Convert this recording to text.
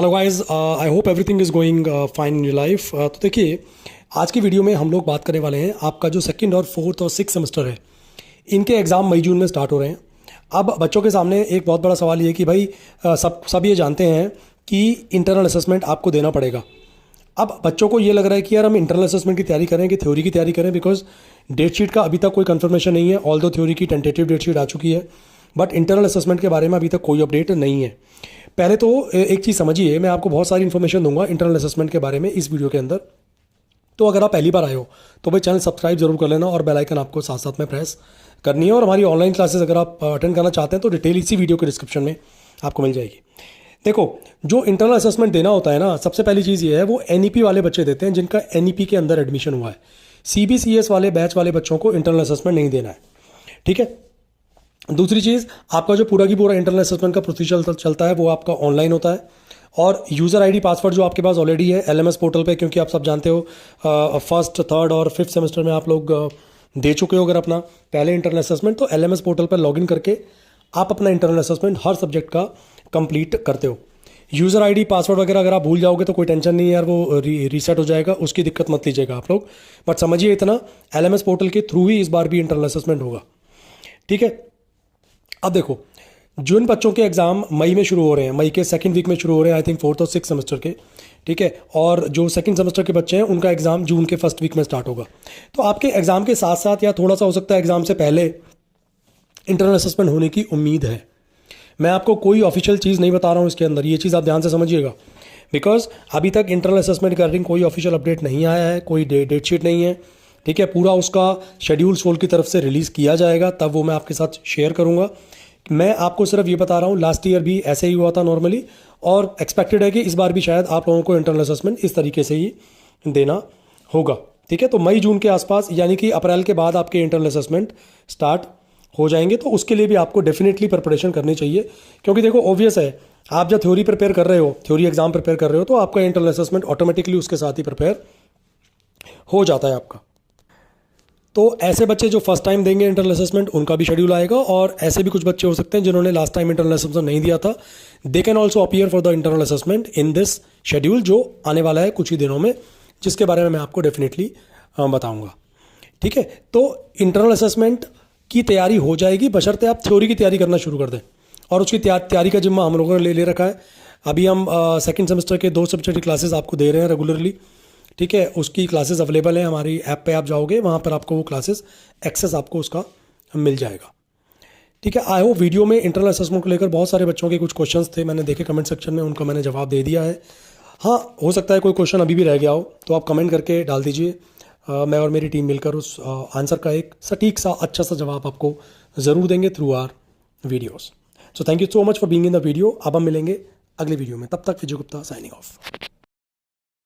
Hello guys, I hope everything is going fine in your life. तो देखिए, आज की वीडियो में हम लोग बात करने वाले हैं आपका जो सेकंड और फोर्थ और सिक्स सेमेस्टर है, इनके एग्ज़ाम मई जून में स्टार्ट हो रहे हैं। अब बच्चों के सामने एक बहुत बड़ा सवाल ये कि भाई सब ये जानते हैं कि इंटरनल असेसमेंट आपको देना पड़ेगा। अब बच्चों को ये लग रहा है कि यार हम इंटरनल असेसमेंट की तैयारी करें कि थ्योरी की तैयारी करें, बिकॉज डेट शीट का अभी तक कोई कंफर्मेशन नहीं है। ऑल दो थ्योरी की टेंटेटिव डेट शीट आ चुकी है, बट इंटरनल असेसमेंट के बारे में अभी तक कोई अपडेट नहीं है। पहले तो एक चीज़ समझिए, मैं आपको बहुत सारी इन्फॉर्मेशन दूंगा इंटरनल असेसमेंट के बारे में इस वीडियो के अंदर। तो अगर आप पहली बार आए हो तो भाई चैनल सब्सक्राइब जरूर कर लेना और बेल आइकन आपको साथ साथ में प्रेस करनी है। और हमारी ऑनलाइन क्लासेस अगर आप अटेंड करना चाहते हैं तो डिटेल इसी वीडियो के डिस्क्रिप्शन में आपको मिल जाएगी। देखो, जो इंटरनल असेसमेंट देना होता है ना, सबसे पहली चीज़ ये है, वो एनईपी वाले बच्चे देते हैं जिनका एनईपी के अंदर एडमिशन हुआ है। सीबीसीएस वाले बैच वाले बच्चों को इंटरनल असेसमेंट नहीं देना है, ठीक है। दूसरी चीज़, आपका जो पूरा की पूरा इंटरनल असेसमेंट का प्रोसीजर चलता है वो आपका ऑनलाइन होता है। और यूज़र आईडी पासवर्ड जो आपके पास ऑलरेडी है एलएमएस पोर्टल पे, क्योंकि आप सब जानते हो फर्स्ट थर्ड और फिफ्थ सेमेस्टर में आप लोग दे चुके हो अगर अपना पहले इंटरनल असेसमेंट, तो एलएमएस पोर्टल पर लॉगिन करके आप अपना इंटरनल असेसमेंट हर सब्जेक्ट का कंप्लीट करते हो। यूज़र आईडी पासवर्ड वगैरह अगर आप भूल जाओगे तो कोई टेंशन नहीं है यार, वो रीसेट हो जाएगा, उसकी दिक्कत मत लीजिएगा आप लोग। बट समझिए इतना, एलएमएस पोर्टल के थ्रू ही इस बार भी इंटरनल असेसमेंट होगा, ठीक है। अब देखो, जिन बच्चों के एग्ज़ाम मई में शुरू हो रहे हैं, मई के सेकंड वीक में शुरू हो रहे हैं, आई थिंक फोर्थ और सिक्स सेमेस्टर के, ठीक है। और जो सेकंड सेमेस्टर के बच्चे हैं उनका एग्ज़ाम जून के फर्स्ट वीक में स्टार्ट होगा। तो आपके एग्ज़ाम के साथ साथ या थोड़ा सा हो सकता है एग्ज़ाम से पहले इंटरनल असेसमेंट होने की उम्मीद है। मैं आपको कोई ऑफिशियल चीज़ नहीं बता रहा हूँ इसके अंदर, ये चीज़ आप ध्यान से समझिएगा, बिकॉज अभी तक इंटरनल असेसमेंट के रिगार्डिंग कोई ऑफिशियल अपडेट नहीं आया है, कोई डेट शीट नहीं है, ठीक है। पूरा उसका शेड्यूल सोल की तरफ से रिलीज़ किया जाएगा, तब वो मैं आपके साथ शेयर करूँगा। मैं आपको सिर्फ ये बता रहा हूँ, लास्ट ईयर भी ऐसे ही हुआ था नॉर्मली, और एक्सपेक्टेड है कि इस बार भी शायद आप लोगों को इंटरनल असेसमेंट इस तरीके से ही देना होगा, ठीक है। तो मई जून के आसपास, यानी कि अप्रैल के बाद आपके इंटरनल असेसमेंट स्टार्ट हो जाएंगे। तो उसके लिए भी आपको डेफिनेटली प्रिपरेशन करनी चाहिए, क्योंकि देखो ऑब्वियस है, आप जब थ्योरी प्रिपेयर कर रहे हो, थ्योरी एग्जाम प्रिपेयर कर रहे हो, तो आपका इंटरनल असेसमेंट ऑटोमेटिकली उसके साथ ही प्रिपेयर हो जाता है आपका। तो ऐसे बच्चे जो फर्स्ट टाइम देंगे इंटरनल असेसमेंट, उनका भी शेड्यूल आएगा। और ऐसे भी कुछ बच्चे हो सकते हैं जिन्होंने लास्ट टाइम इंटरनल असेसमेंट नहीं दिया था, they can also appear for the internal assessment in this schedule जो आने वाला है कुछ ही दिनों में, जिसके बारे में मैं आपको डेफिनेटली बताऊंगा, ठीक है। तो इंटरनल असेसमेंट की तैयारी हो जाएगी, बशर्ते आप थ्योरी की तैयारी करना शुरू कर दें। और उसकी तैयारी का जिम्मा हम लोगों ने ले रखा है। अभी हम सेकेंड सेमेस्टर के 2 सब्जेक्ट की क्लासेस आपको दे रहे हैं रेगुलरली, ठीक है। उसकी क्लासेस अवेलेबल है हमारी ऐप पे, आप जाओगे वहाँ पर आपको वो क्लासेस एक्सेस आपको उसका मिल जाएगा, ठीक है। आई होप वीडियो में इंटरनल असेसमेंट को लेकर बहुत सारे बच्चों के कुछ क्वेश्चंस थे, मैंने देखे कमेंट सेक्शन में, उनका मैंने जवाब दे दिया है। हाँ, हो सकता है कोई क्वेश्चन अभी भी रह गया हो, तो आप कमेंट करके डाल दीजिए। मैं और मेरी टीम मिलकर उस आंसर का एक सटीक सा अच्छा सा जवाब आपको ज़रूर देंगे through our videos. So thank you so much for being in the video. अब हम मिलेंगे अगले वीडियो में, तब तक विजय गुप्ता साइनिंग ऑफ।